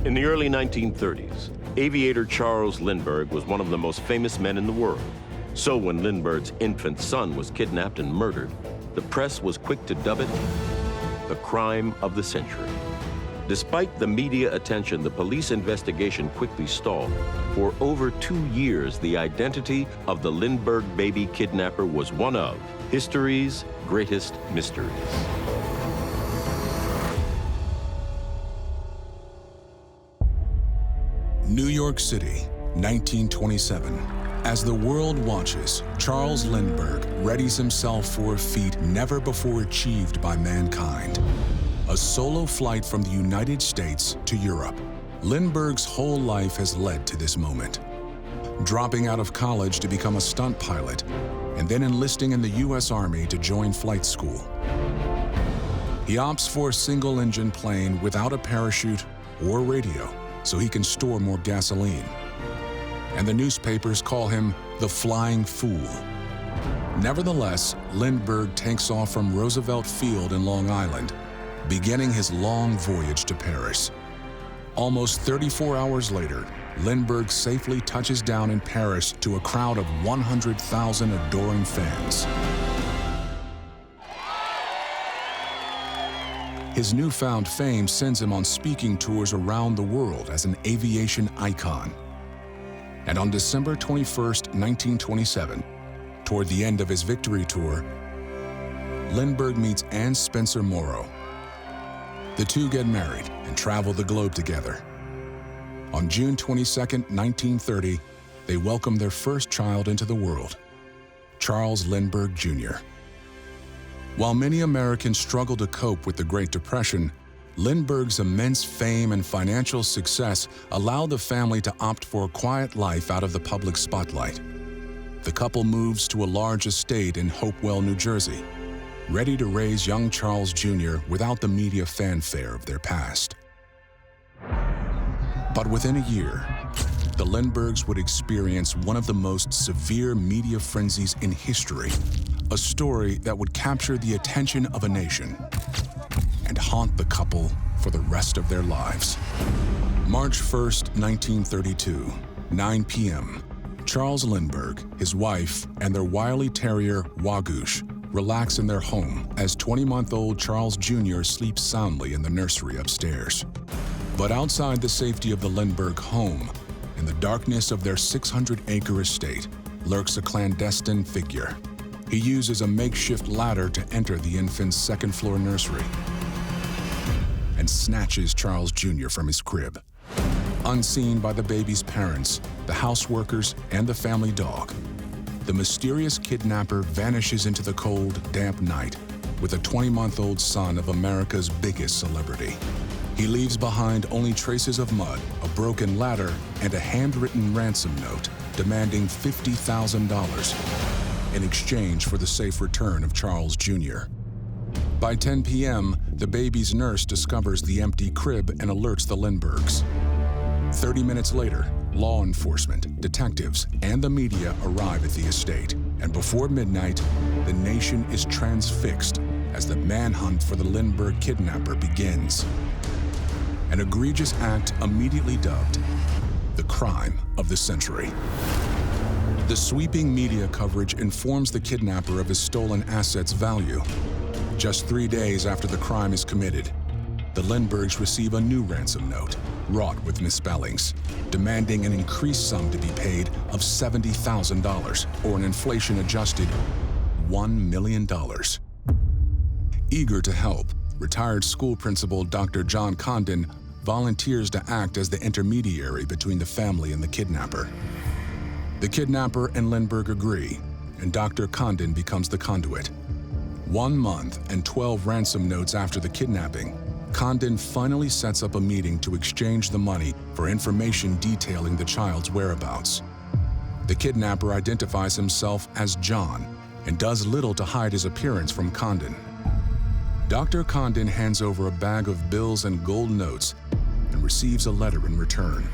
In the early 1930s, aviator Charles Lindbergh was one of the most famous men in the world. So when Lindbergh's infant son was kidnapped and murdered, the press was quick to dub it the crime of the century. Despite the media attention, the police investigation quickly stalled. For over 2 years, the identity of the Lindbergh baby kidnapper was one of history's greatest mysteries. New York City, 1927. As the world watches, Charles Lindbergh readies himself for a feat never before achieved by mankind. A solo flight from the United States to Europe. Lindbergh's whole life has led to this moment. Dropping out of college to become a stunt pilot, and then enlisting in the U.S. Army to join flight school. He opts for a single-engine plane without a parachute or radio, so he can store more gasoline. And the newspapers call him the Flying Fool. Nevertheless, Lindbergh takes off from Roosevelt Field in Long Island, beginning his long voyage to Paris. Almost 34 hours later, Lindbergh safely touches down in Paris to a crowd of 100,000 adoring fans. His newfound fame sends him on speaking tours around the world as an aviation icon. And on December 21st, 1927, toward the end of his victory tour, Lindbergh meets Anne Spencer Morrow. The two get married and travel the globe together. On June 22, 1930, they welcome their first child into the world, Charles Lindbergh Jr. While many Americans struggle to cope with the Great Depression, Lindbergh's immense fame and financial success allowed the family to opt for a quiet life out of the public spotlight. The couple moves to a large estate in Hopewell, New Jersey, ready to raise young Charles Jr. without the media fanfare of their past. But within a year, the Lindberghs would experience one of the most severe media frenzies in history, a story that would capture the attention of a nation and haunt the couple for the rest of their lives. March 1st, 1932, 9 p.m., Charles Lindbergh, his wife, and their wily terrier, Wagoosh, relax in their home as 20-month-old Charles Jr. sleeps soundly in the nursery upstairs. But outside the safety of the Lindbergh home, in the darkness of their 600-acre estate, lurks a clandestine figure. He uses a makeshift ladder to enter the infant's second-floor nursery and snatches Charles Jr. from his crib. Unseen by the baby's parents, the houseworkers, and the family dog, the mysterious kidnapper vanishes into the cold, damp night with a 20-month-old son of America's biggest celebrity. He leaves behind only traces of mud, a broken ladder, and a handwritten ransom note demanding $50,000 in exchange for the safe return of Charles Jr. By 10 p.m., the baby's nurse discovers the empty crib and alerts the Lindberghs. 30 minutes later, law enforcement, detectives, and the media arrive at the estate. And before midnight, the nation is transfixed as the manhunt for the Lindbergh kidnapper begins. An egregious act immediately dubbed the crime of the century. The sweeping media coverage informs the kidnapper of his stolen assets' value. Just 3 days after the crime is committed, the Lindberghs receive a new ransom note, wrought with misspellings, demanding an increased sum to be paid of $70,000, or an inflation-adjusted $1 million. Eager to help, retired school principal Dr. John Condon volunteers to act as the intermediary between the family and the kidnapper. The kidnapper and Lindbergh agree, and Dr. Condon becomes the conduit. 1 month and 12 ransom notes after the kidnapping, Condon finally sets up a meeting to exchange the money for information detailing the child's whereabouts. The kidnapper identifies himself as John and does little to hide his appearance from Condon. Dr. Condon hands over a bag of bills and gold notes and receives a letter in return,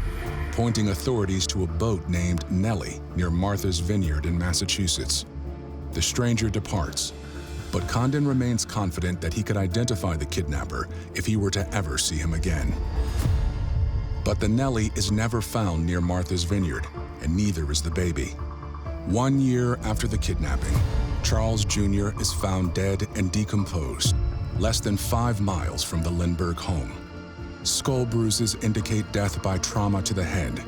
pointing authorities to a boat named Nellie near Martha's Vineyard in Massachusetts. The stranger departs, but Condon remains confident that he could identify the kidnapper if he were to ever see him again. But the Nellie is never found near Martha's Vineyard, and neither is the baby. 1 year after the kidnapping, Charles Jr. is found dead and decomposed, less than 5 miles from the Lindbergh home. Skull bruises indicate death by trauma to the head.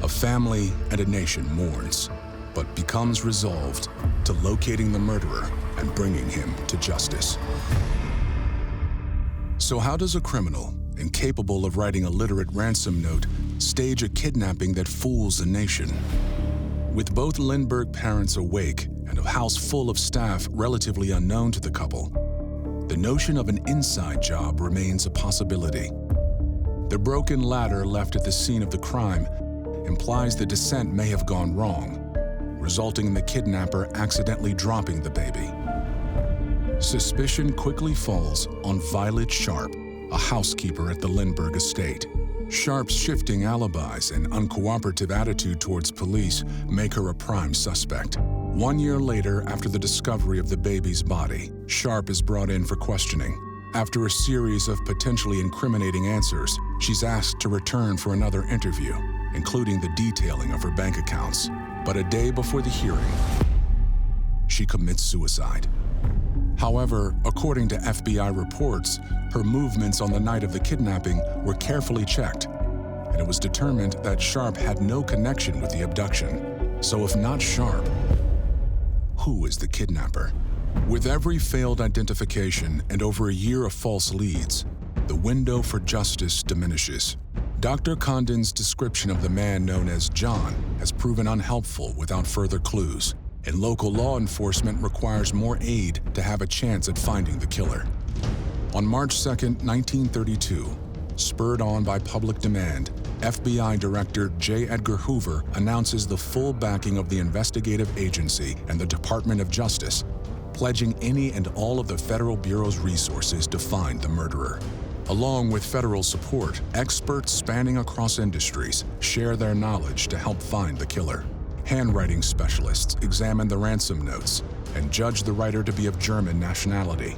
A family and a nation mourns, but becomes resolved to locating the murderer and bringing him to justice. So how does a criminal, incapable of writing a literate ransom note, stage a kidnapping that fools a nation? With both Lindbergh parents awake and a house full of staff relatively unknown to the couple, the notion of an inside job remains a possibility. The broken ladder left at the scene of the crime implies the descent may have gone wrong, resulting in the kidnapper accidentally dropping the baby. Suspicion quickly falls on Violet Sharp, a housekeeper at the Lindbergh estate. Sharp's shifting alibis and uncooperative attitude towards police make her a prime suspect. 1 year later, after the discovery of the baby's body, Sharp is brought in for questioning. After a series of potentially incriminating answers, she's asked to return for another interview, including the detailing of her bank accounts. But a day before the hearing, she commits suicide. However, according to FBI reports, her movements on the night of the kidnapping were carefully checked, and it was determined that Sharp had no connection with the abduction. So if not Sharp, who is the kidnapper? With every failed identification and over a year of false leads, the window for justice diminishes. Dr. Condon's description of the man known as John has proven unhelpful without further clues, and local law enforcement requires more aid to have a chance at finding the killer. On March 2, 1932, spurred on by public demand, FBI Director J. Edgar Hoover announces the full backing of the investigative agency and the Department of Justice, pledging any and all of the Federal Bureau's resources to find the murderer. Along with federal support, experts spanning across industries share their knowledge to help find the killer. Handwriting specialists examine the ransom notes and judge the writer to be of German nationality.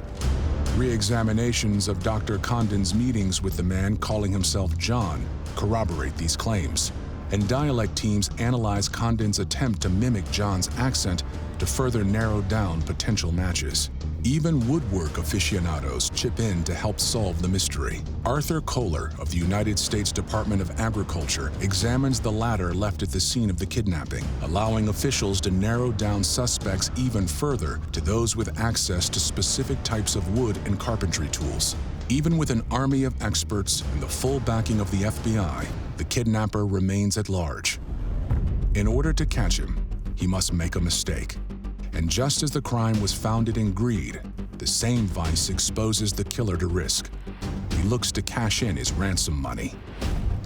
Re-examinations of Dr. Condon's meetings with the man calling himself John corroborate these claims, and dialect teams analyze Condon's attempt to mimic John's accent to further narrow down potential matches. Even woodwork aficionados chip in to help solve the mystery. Arthur Kohler of the United States Department of Agriculture examines the ladder left at the scene of the kidnapping, allowing officials to narrow down suspects even further to those with access to specific types of wood and carpentry tools. Even with an army of experts and the full backing of the FBI, the kidnapper remains at large. In order to catch him, he must make a mistake. And just as the crime was founded in greed, the same vice exposes the killer to risk. He looks to cash in his ransom money.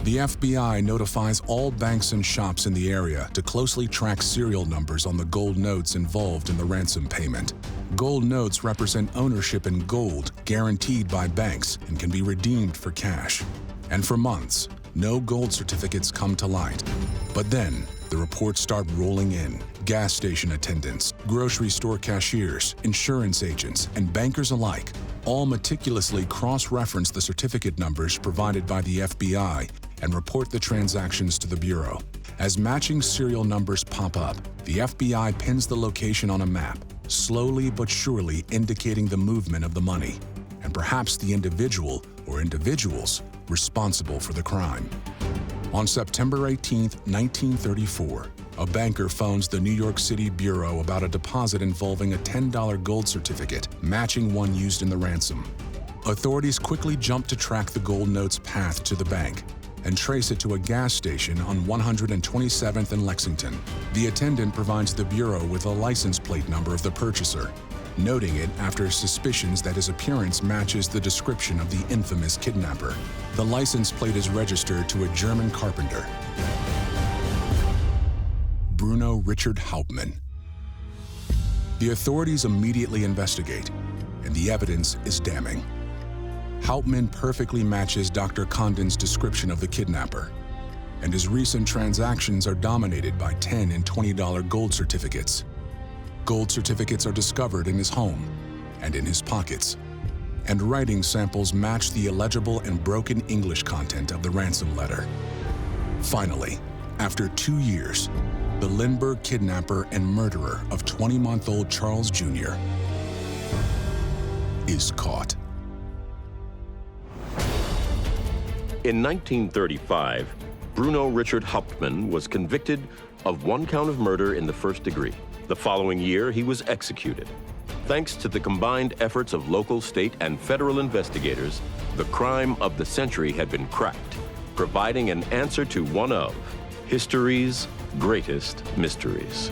The FBI notifies all banks and shops in the area to closely track serial numbers on the gold notes involved in the ransom payment. Gold notes represent ownership in gold guaranteed by banks and can be redeemed for cash. And for months, no gold certificates come to light. But then, the reports start rolling in. Gas station attendants, grocery store cashiers, insurance agents, and bankers alike all meticulously cross-reference the certificate numbers provided by the FBI and report the transactions to the Bureau. As matching serial numbers pop up, the FBI pins the location on a map, slowly but surely indicating the movement of the money, and perhaps the individual or individuals responsible for the crime. On September 18, 1934, a banker phones the New York City Bureau about a deposit involving a $10 gold certificate matching one used in the ransom. Authorities quickly jump to track the gold note's path to the bank and trace it to a gas station on 127th and Lexington. The attendant provides the Bureau with a license plate number of the purchaser, noting it after suspicions that his appearance matches the description of the infamous kidnapper. The license plate is registered to a German carpenter, Bruno Richard Hauptmann. The authorities immediately investigate, and the evidence is damning. Hauptmann perfectly matches Dr. Condon's description of the kidnapper, and his recent transactions are dominated by $10 and $20 gold certificates. Gold certificates are discovered in his home and in his pockets. and writing samples matched the illegible and broken English content of the ransom letter. Finally, after 2 years, the Lindbergh kidnapper and murderer of 20-month-old Charles Jr. is caught. In 1935, Bruno Richard Huffman was convicted of 1 count of murder in the first degree. The following year, he was executed. Thanks to the combined efforts of local, state, and federal investigators, the crime of the century had been cracked, providing an answer to one of history's greatest mysteries.